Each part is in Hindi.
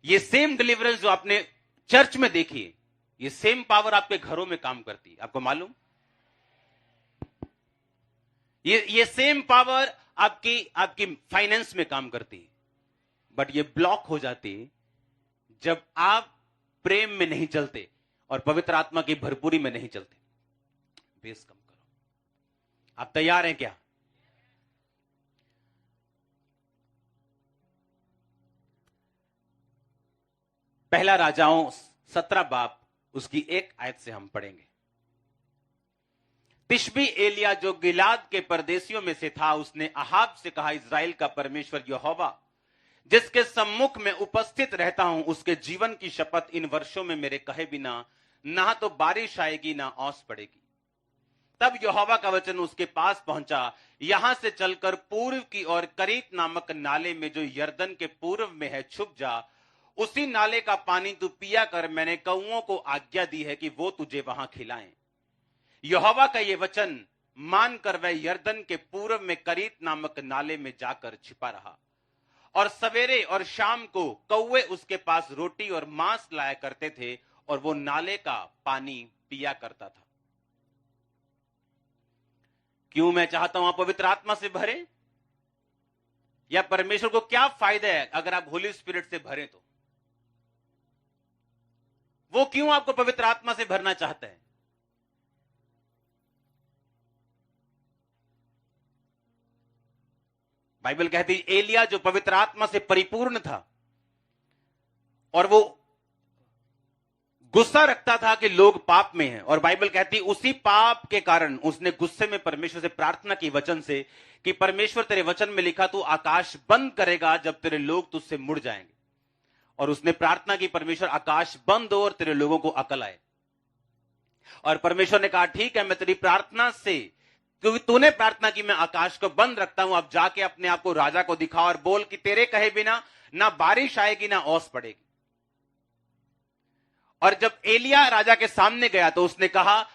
ये सेम डिलीवरेंस जो आपने चर्च में देखी है, ये सेम पावर आपके घरों में काम करती है। आपको मालूम? ये सेम पावर आपकी फाइनेंस में काम करती है, बट ये ब्लॉक हो जाती है जब आप प्रेम में नहीं चलते और पवित्र आत्मा की भरपूरी में नहीं चलते। बेस कम करो। आप तैयार हैं क्या? पहला राजाओं 17 बाब उसकी 1 आयत से हम पढ़ेंगे। तिशबी एलिया जो गिलाद के परदेशियों में से था, उसने अहाब से कहा, इज़राइल का परमेश्वर यहोवा जिसके सम्मुख में उपस्थित रहता हूं, उसके जीवन की शपथ, इन वर्षों में मेरे कहे बिना ना तो बारिश आएगी ना ओस पड़ेगी। तब यहोवा का वचन उसके पास पहुंचा, यहां से चलकर पूर्व की ओर करीत नामक नाले में जो यरदन के पूर्व में है छुप जा, उसी नाले का पानी तू पिया कर। मैंने कौओं को आज्ञा दी है कि वो तुझे वहां खिलाएं। यहोवा का ये वचन मानकर वह यरदन के पूर्व में करीत नामक नाले में जाकर छिपा रहा, और सवेरे और शाम को कौवे उसके पास रोटी और मांस लाया करते थे, और वो नाले का पानी पिया करता था। क्यों मैं चाहता हूं आप पवित्र आत्मा से भरे? या परमेश्वर को क्या फायदा है अगर आप होली स्पिरिट से भरे? तो वो क्यों आपको पवित्र आत्मा से भरना चाहता है? बाइबल कहती है एलिया जो पवित्र आत्मा से परिपूर्ण था और वो गुस्सा रखता था कि लोग पाप में हैं, और बाइबल कहती है उसी पाप के कारण उसने गुस्से में परमेश्वर से प्रार्थना की वचन से कि परमेश्वर तेरे वचन में लिखा तू आकाश बंद करेगा जब तेरे लोग तुझसे मुड़ जाएंगे। और उसने प्रार्थना की, परमेश्वर आकाश बंद हो और तेरे लोगों को अकल आए। और परमेश्वर ने कहा ठीक है, मैं तेरी प्रार्थना से, क्योंकि तूने प्रार्थना की, मैं आकाश को बंद रखता हूं। अब जाके अपने आप को राजा को दिखा और बोल कि तेरे कहे बिना ना बारिश आएगी ना ओस पड़ेगी। और जब एलिया राजा के सामने गया तो उसने कहा,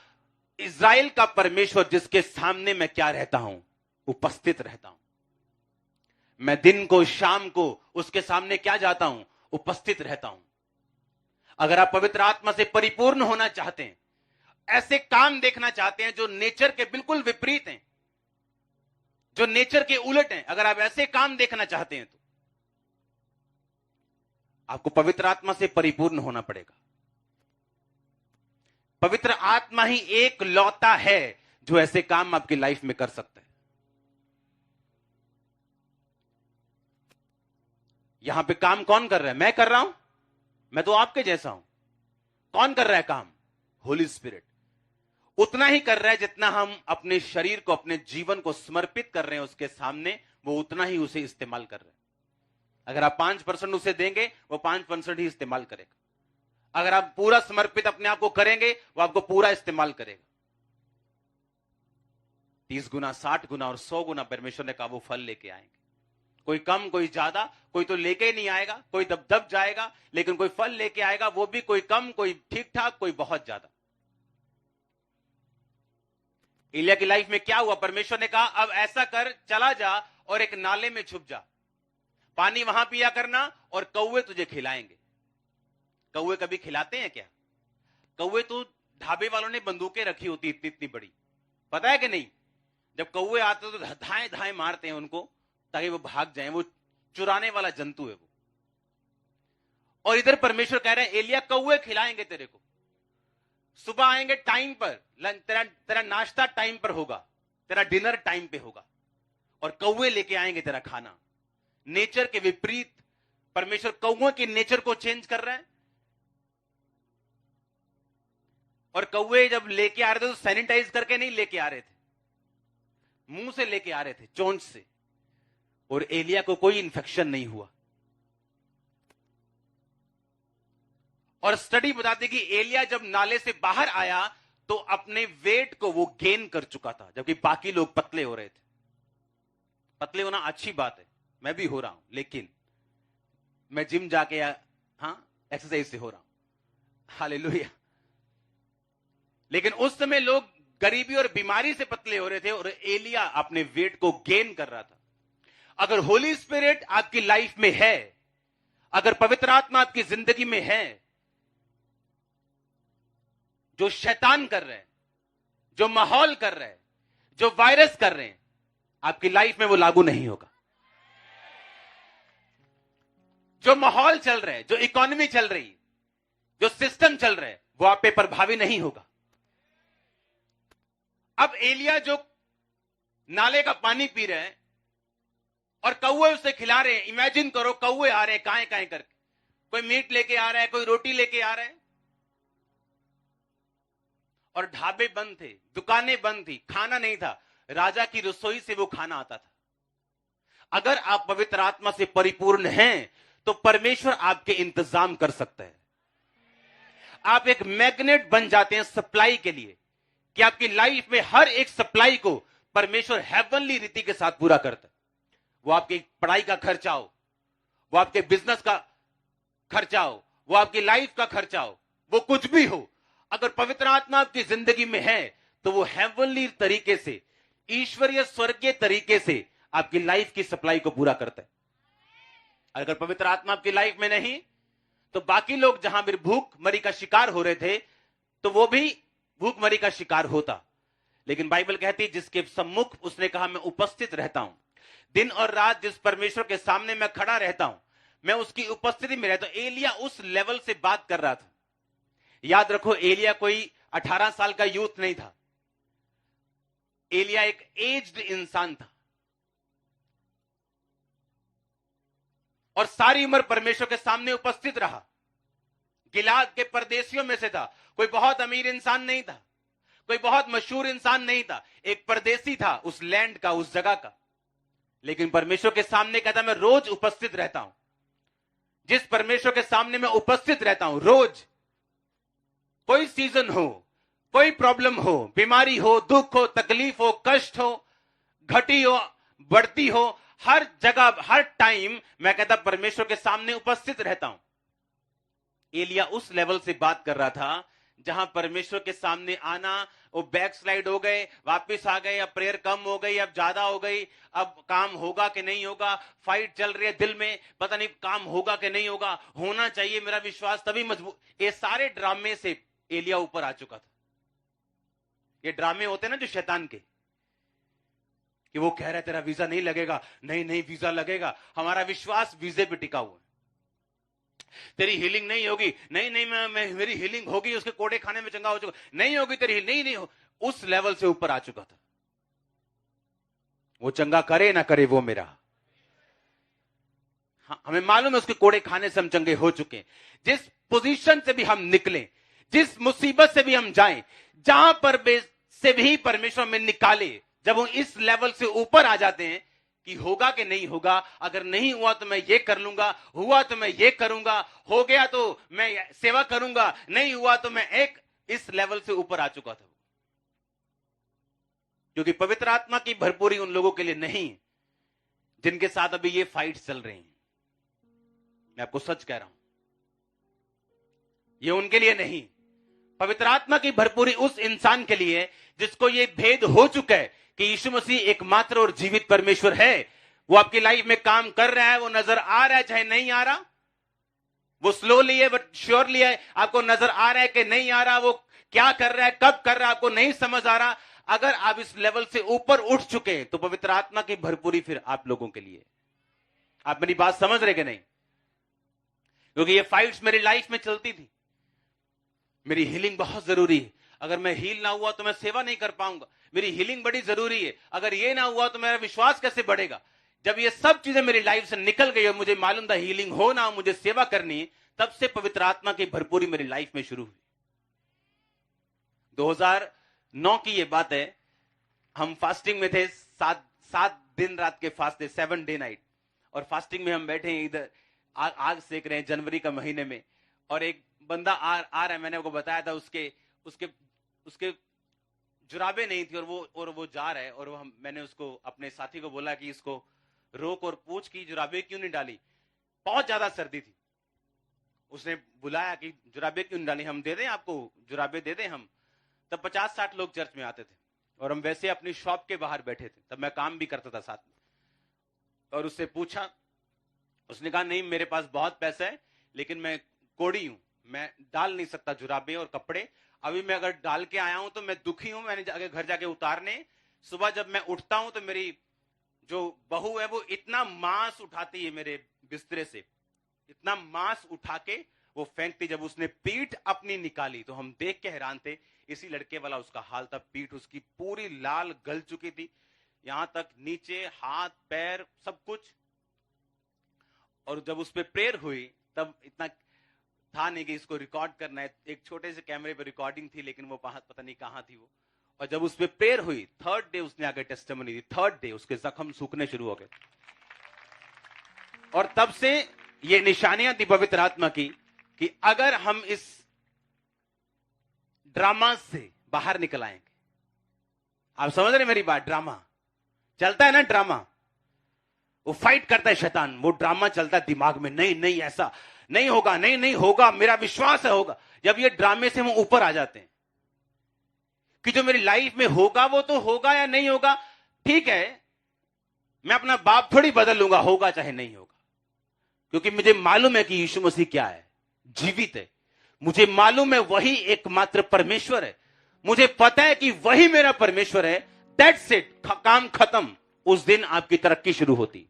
इज़राइल का परमेश्वर जिसके सामने मैं क्या रहता हूं, उपस्थित रहता हूं। मैं दिन को शाम को उसके सामने क्या जाता हूं, उपस्थित रहता हूं। अगर आप पवित्र आत्मा से परिपूर्ण होना चाहते हैं, ऐसे काम देखना चाहते हैं जो नेचर के बिल्कुल विपरीत हैं, जो नेचर के उलट हैं, अगर आप ऐसे काम देखना चाहते हैं तो आपको पवित्र आत्मा से परिपूर्ण होना पड़ेगा। पवित्र आत्मा ही एक लौता है जो ऐसे काम आपकी लाइफ में कर सकता है। यहां पे काम कौन कर रहा है? मैं कर रहा हूं? मैं तो आपके जैसा हूं। कौन कर रहा है काम? होली स्पिरिट। उतना ही कर रहा है जितना हम अपने शरीर को, अपने जीवन को समर्पित कर रहे हैं उसके सामने, वो उतना ही उसे इस्तेमाल कर रहे हैं। अगर आप 5% उसे देंगे, वो 5% ही इस्तेमाल करेगा। अगर आप पूरा समर्पित अपने आप को करेंगे, वो आपको पूरा इस्तेमाल करेगा। 30 गुना, 60 गुना और 100 गुना परमेश्वर ने कहा वो फल लेके आएंगे। कोई कम, कोई ज्यादा, कोई तो लेके ही नहीं आएगा, कोई दब जाएगा, लेकिन कोई फल लेके आएगा, वो भी कोई कम, कोई ठीक ठाक, कोई बहुत ज्यादा। एलिया की लाइफ में क्या हुआ? परमेश्वर ने कहा अब ऐसा कर, चला जा और एक नाले में छुप जा, पानी वहां पिया करना और कौवे तुझे खिलाएंगे। कौवे कभी खिलाते हैं क्या? कौवे तो ढाबे वालों ने बंदूकें रखी होती इतनी इतनी बड़ी, पता है कि नहीं? जब कौवे आते तो धाए धाए मारते हैं उनको ताकि वो भाग जाएं। वो चुराने वाला जंतु है वो। और इधर परमेश्वर कह रहे हैं एलिया कौवे खिलाएंगे तेरे को, सुबह आएंगे टाइम पर, तेरा नाश्ता टाइम पर होगा, तेरा डिनर टाइम पे होगा, और कौवे लेके आएंगे तेरा खाना। नेचर के विपरीत परमेश्वर कौओं के नेचर को चेंज कर रहा है। और कौवे जब लेके आ रहे थे तो सैनिटाइज करके नहीं लेके आ रहे थे, मुंह से लेके आ रहे थे, चोंच से। और एलिया को कोई इंफेक्शन नहीं हुआ। और स्टडी बताती कि एलिया जब नाले से बाहर आया तो अपने वेट को वो गेन कर चुका था, जबकि बाकी लोग पतले हो रहे थे। पतले होना अच्छी बात है, मैं भी हो रहा हूं, लेकिन मैं जिम जाके एक्सरसाइज से हो रहा हूं, हालेलुया। लेकिन उस समय लोग गरीबी और बीमारी से पतले हो रहे थे और एलिया अपने वेट को गेन कर रहा था। अगर होली स्पिरिट आपकी लाइफ में है, अगर पवित्र आत्मा आपकी जिंदगी में है, जो शैतान कर रहे हैं, जो माहौल कर रहे हैं, जो वायरस कर रहे हैं, आपकी लाइफ में वो लागू नहीं होगा। जो माहौल चल रहा है, जो इकोनॉमी चल रही है, जो सिस्टम चल रहा है, वो आप पे प्रभावी नहीं होगा। अब एलिया जो नाले का पानी पी रहे हैं और कौवे उसे खिला रहे हैं, इमेजिन करो कौवे आ रहे हैं काएं काएं करके, कोई मीट लेके आ रहा है, कोई रोटी लेके आ रहा है, और ढाबे बंद थे, दुकानें बंद थी, खाना नहीं था, राजा की रसोई से वो खाना आता था। अगर आप पवित्र आत्मा से परिपूर्ण हैं तो परमेश्वर आपके इंतजाम कर सकता है। आप एक मैग्नेट बन जाते हैं सप्लाई के लिए, कि आपकी लाइफ में हर एक सप्लाई को परमेश्वर हेवनली रीति के साथ पूरा करता है। वो आपकी पढ़ाई का खर्चा हो, वो आपके बिजनेस का खर्चा हो, वो आपकी लाइफ का खर्चा हो, वो कुछ भी हो, अगर पवित्र आत्मा आपकी जिंदगी में है तो वो हेवनली तरीके से, ईश्वरीय स्वर्गीय तरीके से आपकी लाइफ की सप्लाई को पूरा करता है। अगर पवित्र आत्मा आपकी लाइफ में नहीं तो बाकी लोग जहां भी भूखमरी का शिकार हो रहे थे तो वो भी भूखमरी का शिकार होता। लेकिन बाइबल कहती है जिसके सम्मुख उसने कहा मैं उपस्थित रहता हूं, दिन और रात जिस परमेश्वर के सामने मैं खड़ा रहता हूं, मैं उसकी उपस्थिति में रहता हूं। एलिया उस लेवल से बात कर रहा था। याद रखो, एलिया कोई 18 साल का यूथ नहीं था, एलिया एक एज्ड इंसान था और सारी उम्र परमेश्वर के सामने उपस्थित रहा। गिलाद के परदेशियों में से था, कोई बहुत अमीर इंसान नहीं था, कोई बहुत मशहूर इंसान नहीं था, एक परदेसी था उस लैंड का, उस जगह का। लेकिन परमेश्वर के सामने कहता मैं रोज उपस्थित रहता हूं। जिस परमेश्वर के सामने मैं उपस्थित रहता हूं रोज, कोई सीजन हो, कोई प्रॉब्लम हो, बीमारी हो, दुख हो, तकलीफ हो, कष्ट हो, घटी हो, बढ़ती हो, हर जगह हर टाइम मैं कहता परमेश्वर के सामने उपस्थित रहता हूं। एलिया उस लेवल से बात कर रहा था जहां परमेश्वर के सामने आना, वो बैक स्लाइड हो गए, वापस आ गए, अब प्रेयर कम हो गई, अब ज्यादा हो गई, अब काम होगा कि नहीं होगा, फाइट चल रही है दिल में, पता नहीं काम होगा कि नहीं होगा, होना चाहिए मेरा विश्वास तभी मजबूत। ये सारे ड्रामे से एलिया ऊपर आ चुका था। ये ड्रामे होते हैं ना जो शैतान के, कि वो कह रहा है तेरा वीजा नहीं लगेगा, नहीं नहीं वीजा लगेगा, हमारा विश्वास वीजे पे टिका हुआ है। तेरी हीलिंग नहीं होगी, नहीं नहीं मैं मेरी हीलिंग होगी, उसके कोड़े खाने में चंगा हो चुका, नहीं होगी तेरी नहीं नहीं हो। उस लेवल से ऊपर आ चुका था। वो चंगा करे ना करे वो मेरा, हमें मालूम है उसके कोड़े खाने से हम चंगे हो चुके। जिस पोजीशन से भी हम निकले, जिस मुसीबत से भी हम जाएं, जहां पर से भी परमेश्वर में निकाले, जब हम इस लेवल से ऊपर आ जाते हैं कि होगा कि नहीं होगा, अगर नहीं हुआ तो मैं ये कर लूंगा, हुआ तो मैं ये करूंगा, हो गया तो मैं सेवा करूंगा, नहीं हुआ तो मैं एक, इस लेवल से ऊपर आ चुका था। क्योंकि पवित्र आत्मा की भरपूरी उन लोगों के लिए नहीं जिनके साथ अभी ये फाइट्स चल रही हैं। मैं आपको सच कह रहा हूं, ये उनके लिए नहीं। पवित्र आत्मा की भरपूरी उस इंसान के लिए जिसको ये भेद हो चुका है कि यीशु मसीह एकमात्र और जीवित परमेश्वर है। वो आपकी लाइफ में काम कर रहा है, वो नजर आ रहा है चाहे नहीं आ रहा, वो स्लोली है बट श्योरली है, आपको नजर आ रहा है कि नहीं आ रहा, वो क्या कर रहा है, कब कर रहा है, आपको नहीं समझ आ रहा। अगर आप इस लेवल से ऊपर उठ चुके हैं तो पवित्र आत्मा की भरपूरी फिर आप लोगों के लिए। आप मेरी बात समझ रहे कि नहीं? क्योंकि ये फाइट्स मेरी लाइफ में चलती थी। मेरी हीलिंग बहुत जरूरी है, अगर मैं हील ना हुआ तो मैं सेवा नहीं कर पाऊंगा, मेरी हीलिंग बड़ी जरूरी है, अगर ये ना हुआ तो मेरा विश्वास कैसे बढ़ेगा। जब ये सब चीजें मेरी लाइफ से निकल गई और मुझे मालूम था हीलिंग हो ना हो मुझे सेवा करनी, तब से पवित्र आत्मा की भरपूरी मेरी लाइफ में शुरू हुई। 2009 की ये बात है, हम फास्टिंग में थे, 7 दिन रात के फास्ट थे, 7 डे नाइट, और फास्टिंग में हम बैठे हैं, इधर आग सेक रहे हैं जनवरी का महीने में, और एक बंदा आ रहा है, मैंने आपको बताया था, उसके जुराबे नहीं थी और वो जा रहा है, और मैंने उसको अपने साथी को बोला कि इसको रोक और पूछ कि जुराबे क्यों नहीं डाली, बहुत ज्यादा सर्दी थी। उसने बुलाया कि जुराबे क्यों नहीं डाली, हम दे दें आपको, जुराबे दे दें हम। तब 50-60 लोग चर्च में आते थे और हम वैसे अपनी शॉप के बाहर बैठे थे, तब मैं काम भी करता था साथ में, और उससे पूछा, उसने कहा नहीं मेरे पास बहुत पैसा है, लेकिन मैं कोड़ी हूं, मैं डाल नहीं सकता जुराबे और कपड़े। अभी मैं अगर डाल के आया हूं तो मैं दुखी हूं, मैंने जाके घर जाके उतारने। सुबह जब मैं उठता हूं तो मेरी जो बहू है वो इतना मांस उठाती है मेरे बिस्तरे से, इतना मांस उठा के वो फेंकती। जब उसने पीठ अपनी निकाली तो हम देख के हैरान थे। इसी लड़के वाला उसका हाल था, पीठ उसकी पूरी लाल गल चुकी थी, यहां तक नीचे हाथ पैर सब कुछ। और जब उस पर प्रेयर हुई तब इतना था नहीं कि इसको रिकॉर्ड करना है, एक छोटे से कैमरे पर रिकॉर्डिंग थी, लेकिन वो पता नहीं कहां थी वो। और जब उस पर प्रेयर हुई, थर्ड डे उसने आगे टेस्टिमनी दी, थर्ड डे उसके जख्म सूखने शुरू हो गए। और तब से ये निशानियां थी पवित्र आत्मा की कि अगर हम इस ड्रामा से बाहर निकल आएंगे। आप समझ रहे मेरी बात? ड्रामा चलता है ना, ड्रामा वो फाइट करता है शैतान, वो ड्रामा चलता है दिमाग में, नहीं नहीं ऐसा नहीं होगा, नहीं नहीं होगा, मेरा विश्वास है होगा। जब ये ड्रामे से हम ऊपर आ जाते हैं कि जो मेरी लाइफ में होगा वो तो होगा या नहीं होगा, ठीक है, मैं अपना बाप थोड़ी बदल लूंगा, होगा चाहे नहीं होगा, क्योंकि मुझे मालूम है कि यीशु मसीह क्या है, जीवित है। मुझे मालूम है वही एकमात्र परमेश्वर है, मुझे पता है कि वही मेरा परमेश्वर है। दैट्स इट, काम खत्म। उस दिन आपकी तरक्की शुरू होती।